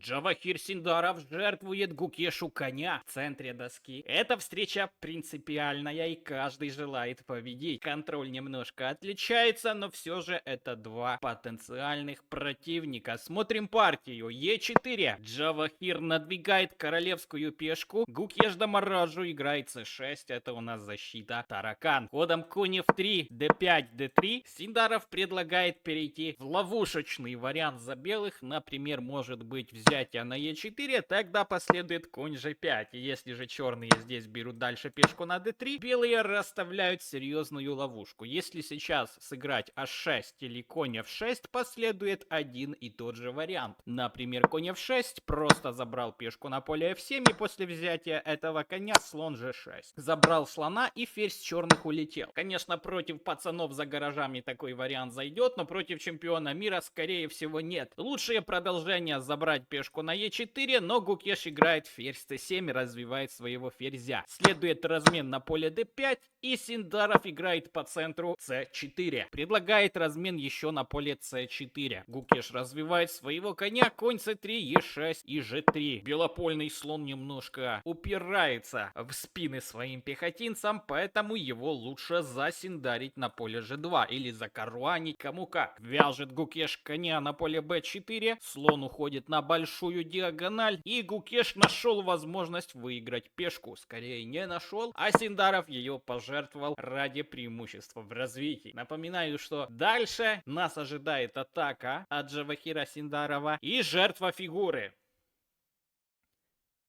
Джавахир Синдаров жертвует Гукешу коня в центре доски. Эта встреча принципиальная, и каждый желает победить. Контроль немножко отличается, но все же это два потенциальных противника. Смотрим партию. Е4. Джавахир надвигает королевскую пешку. Гукеш Дамараджу играет c6. Это у нас защита таракан. Ходом конь f3, d5, d3. Синдаров предлагает перейти в ловушечный вариант за белых. Например, может быть взятие на e4, тогда последует конь g5. Если же черные здесь берут дальше пешку на d3, белые расставляют серьезную ловушку. Если сейчас сыграть h6 или конь f6, последует один и тот же вариант. Например, конь f6 просто забрал пешку на поле f7, и после взятия этого коня слон g6. Забрал слона, и ферзь черных улетел. Конечно, против пацанов за гаражами такой вариант зайдет, но против чемпиона мира скорее всего нет. Лучшее продолжение забрать пешку на e4, но Гукеш играет ферзь c7 и развивает своего ферзя. Следует размен на поле d5, и Синдаров играет по центру c4. Предлагает размен еще на поле c4. Гукеш развивает своего коня, конь c3, e6 и g3. Белопольный слон немножко упирается в спины своим пехотинцам, поэтому его лучше засиндарить на поле g2 или закаруанить, кому как. Вяжет Гукеш коня на поле b4, слон уходит на большую диагональ, и Гукеш нашел возможность выиграть пешку. Скорее не нашел, а Синдаров ее пожертвовал ради преимущества в развитии. Напоминаю, что дальше нас ожидает атака от Джавахира Синдарова и жертва фигуры.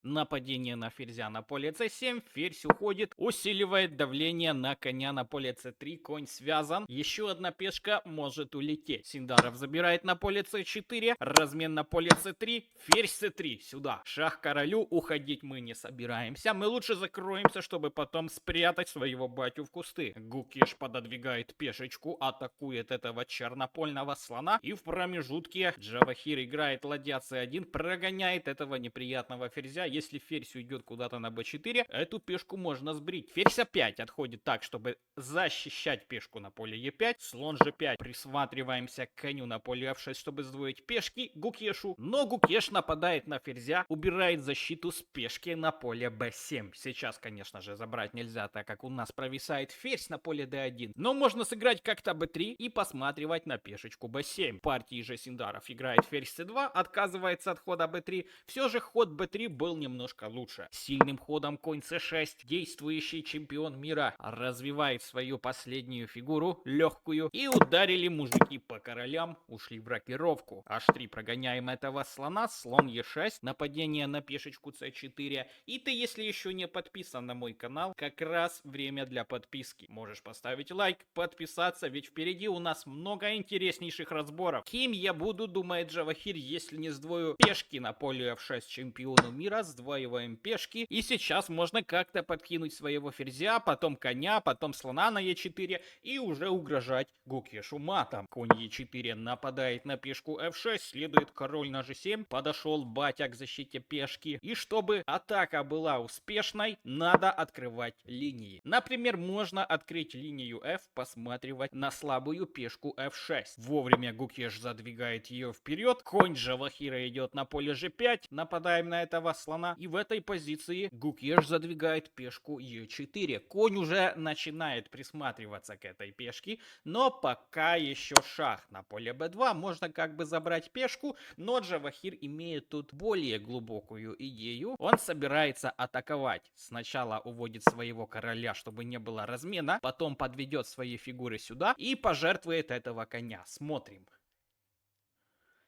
Нападение на ферзя на поле c7, ферзь уходит, усиливает давление на коня на поле c3, конь связан, еще одна пешка может улететь. Синдаров забирает на поле c4, размен на поле c3, ферзь c3, сюда. Шах королю, уходить мы не собираемся, мы лучше закроемся, чтобы потом спрятать своего батю в кусты. Гукеш пододвигает пешечку, атакует этого чернопольного слона, и в промежутке Джавахир играет ладья c1, прогоняет этого неприятного ферзя. Если ферзь уйдет куда-то на b4, эту пешку можно сбрить. Ферзь опять отходит так, чтобы защищать пешку на поле e5. Слон g5. Присматриваемся к коню на поле f6, чтобы сдвоить пешки Гукешу. Но Гукеш нападает на ферзя, убирает защиту с пешки на поле b7. Сейчас, конечно же, забрать нельзя, так как у нас провисает ферзь на поле d1. Но можно сыграть как-то b3 и посматривать на пешечку b7. В партии же Синдаров играет ферзь c2, отказывается от хода b3. Все же ход b3 был немножко лучше. Сильным ходом конь c6 действующий чемпион мира развивает свою последнюю фигуру, легкую, и ударили мужики по королям, ушли в рокировку. h3 прогоняем этого слона, слон e6, нападение на пешечку c4. И ты, если еще не подписан на мой канал, как раз время для подписки. Можешь поставить лайк, подписаться, ведь впереди у нас много интереснейших разборов. Кем я буду, думает Джавахир, если не сдвою пешки на поле f6 чемпиону мира, сдваиваем пешки, и сейчас можно как-то подкинуть своего ферзя, потом коня, потом слона на e4 и уже угрожать Гукешу матом. Конь e4 нападает на пешку f6, следует король на g7, подошел батя к защите пешки, и чтобы атака была успешной, надо открывать линии. Например, можно открыть линию f, посматривать на слабую пешку f6. Вовремя Гукеш задвигает ее вперед, конь Джавахира идет на поле g5, нападаем на этого слона, и в этой позиции Гукеш задвигает пешку e4. Конь уже начинает присматриваться к этой пешке, но пока еще шах на поле b2. Можно как бы забрать пешку, но Джавахир имеет тут более глубокую идею. Он собирается атаковать. Сначала уводит своего короля, чтобы не было размена, потом подведет свои фигуры сюда и пожертвует этого коня. Смотрим.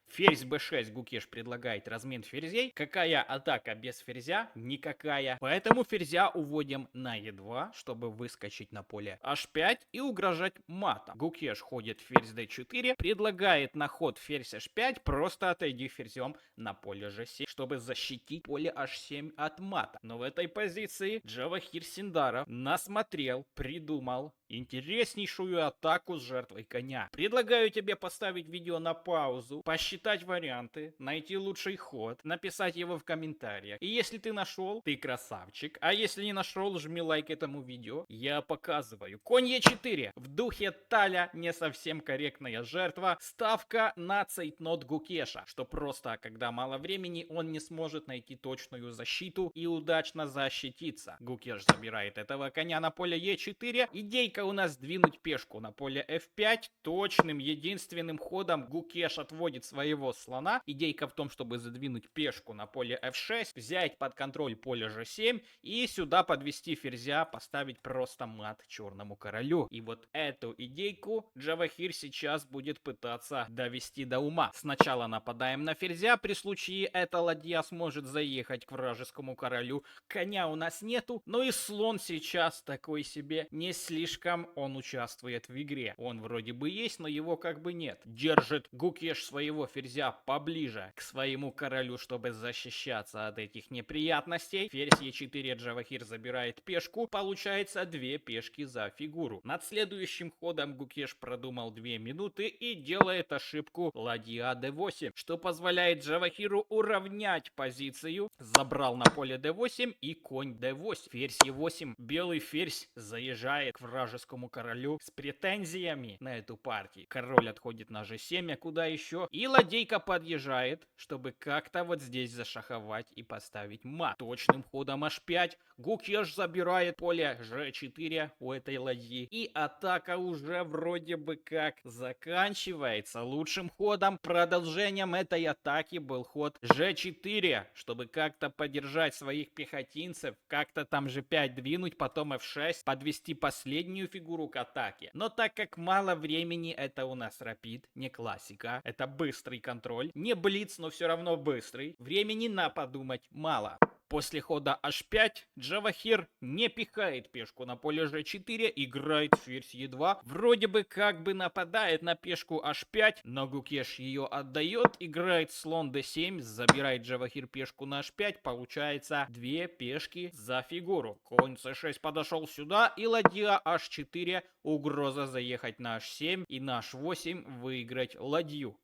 Ферзь b6 Гукеш предлагает размен ферзей. Какая атака без ферзя? Никакая. Поэтому ферзя уводим на e2, чтобы выскочить на поле h5 и угрожать матом. Гукеш ходит ферзь d4, предлагает на ход ферзь h5, просто отойди ферзем на поле g7, чтобы защитить поле h7 от мата. Но в этой позиции Джавахир Синдаров насмотрел, придумал интереснейшую атаку с жертвой коня. Предлагаю тебе поставить видео на паузу, посчитать посчитать варианты, найти лучший ход, написать его в комментариях. И если ты нашел, ты красавчик. А если не нашел, жми лайк этому видео. Я показываю. Конь Е4. В духе Таля не совсем корректная жертва. Ставка на цейтнот Гукеша. Что просто, когда мало времени, он не сможет найти точную защиту и удачно защититься. Гукеш забирает этого коня на поле Е4. Идейка у нас двинуть пешку на поле F5. Точным единственным ходом Гукеш отводит своего слона. Идейка в том, чтобы задвинуть пешку на поле F6, взять под контроль поле G7 и сюда подвести ферзя, поставить просто мат черному королю. И вот эту идейку Джавахир сейчас будет пытаться довести до ума. Сначала нападаем на ферзя, при случае эта ладья сможет заехать к вражескому королю. Коня у нас нету, но и слон сейчас такой себе, не слишком он участвует в игре. Он вроде бы есть, но его как бы нет. Держит Гукеш своего ферзя поближе к своему королю, чтобы защищаться от этих неприятностей. Ферзь Е4, Джавахир забирает пешку. Получается 2 пешки за фигуру. Над следующим ходом Гукеш продумал 2 минуты и делает ошибку ладья d8, что позволяет Джавахиру уравнять позицию. Забрал на поле d8 и конь d8. Ферзь e8. Белый ферзь заезжает к вражескому королю с претензиями на эту партию. Король отходит на g7, а куда еще? И ладейка подъезжает, чтобы как-то вот здесь зашаховать и поставить мат. Точным ходом h5 Гукеш забирает поле g4 у этой ладьи. И атака уже вроде бы как заканчивается. Лучшим ходом, продолжением этой атаки был ход g4, чтобы как-то поддержать своих пехотинцев, как-то там g5 двинуть, потом f6, подвести последнюю фигуру к атаке. Но так как мало времени, это у нас рапид, не классика, это быстрый контроль, не блиц, но все равно быстрый, времени на подумать мало. После хода h5 Джавахир не пихает пешку на поле g4, играет ферзь e2. Вроде бы как бы нападает на пешку h5, но Гукеш ее отдает, играет слон d7, забирает Джавахир пешку на h5, получается 2 пешки за фигуру. Конь c6 подошел сюда, и ладья h4, угроза заехать на h7 и на h8 выиграть ладью.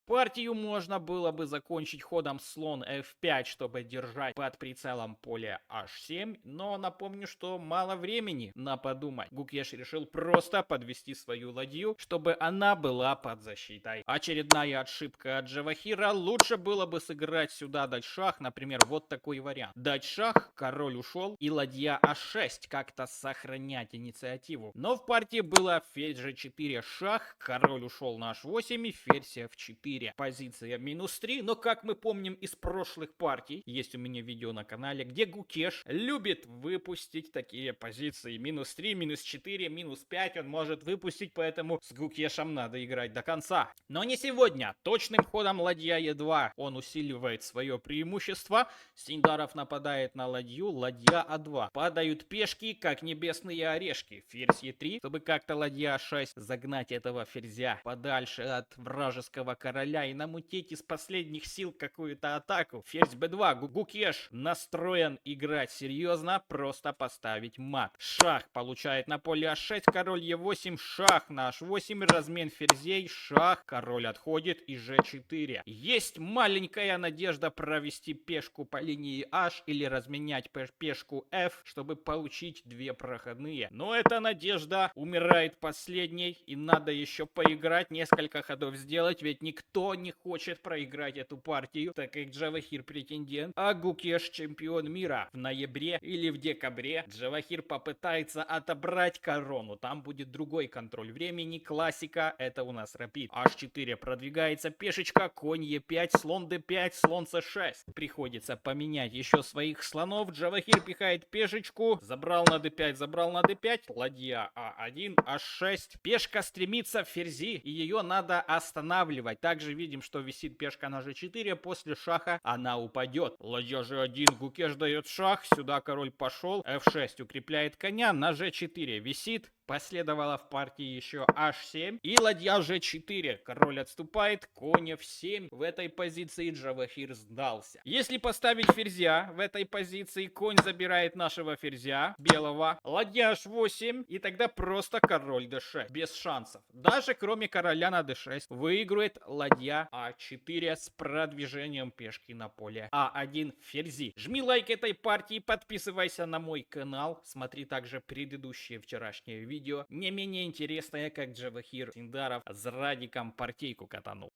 Партию можно было бы закончить ходом слон f5, чтобы держать под прицелом поле h7, но напомню, что мало времени на подумать. Гукеш решил просто подвести свою ладью, чтобы она была под защитой. Очередная ошибка от Джавахира. Лучше было бы сыграть сюда дать шах, например, вот такой вариант. Дать шах, король ушел, и ладья h6, как-то сохранять инициативу. Но в партии было ферзь g4 шах, король ушел на h8 и ферзь f4. Позиция -3, но как мы помним из прошлых партий, есть у меня видео на канале, где Гукеш любит выпустить такие позиции. -3, -4, -5 он может выпустить, поэтому с Гукешем надо играть до конца. Но не сегодня. Точным ходом ладья Е2 он усиливает свое преимущество. Синдаров нападает на ладью, ладья А2. Падают пешки, как небесные орешки. Ферзь Е3, чтобы как-то ладья А6 загнать этого ферзя подальше от вражеского короля и намутить из последних сил какую-то атаку. Ферзь b2. Гукеш настроен играть серьезно, просто поставить мат. Шах получает на поле h6, король e8, шах на h8, размен ферзей, шах, король отходит и g4. Есть маленькая надежда провести пешку по линии h или разменять пешку f, чтобы получить 2 проходные. Но эта надежда умирает последней, и надо еще поиграть, несколько ходов сделать, ведь никто не хочет проиграть эту партию, так как Джавахир претендент, а Гукеш чемпион мира. В ноябре или в декабре Джавахир попытается отобрать корону, там будет другой контроль времени, классика, это у нас рапид. H4 продвигается пешечка, конь Е5, слон D5, слон C6. Приходится поменять еще своих слонов, Джавахир пихает пешечку, забрал на D5, забрал на D5, ладья А1, H6, пешка стремится в ферзи, и ее надо останавливать. Также видим, что висит пешка на g4, после шаха она упадет. Ладья g1, Гукеш дает шах, сюда король пошел, f6 укрепляет коня, на g4 висит, Последовало в партии еще h7 и ладья g4. Король отступает, конь f7. В этой позиции Джавахир сдался. Если поставить ферзя в этой позиции, конь забирает нашего ферзя белого, ладья h8 и тогда просто король d6. Без шансов. Даже кроме короля на d6 выигрывает ладья а4 с продвижением пешки на поле а1 ферзи. Жми лайк этой партии, подписывайся на мой канал, смотри также предыдущие вчерашние видео, не менее интересное, как Джавахир Синдаров с Радиком партийку катанул.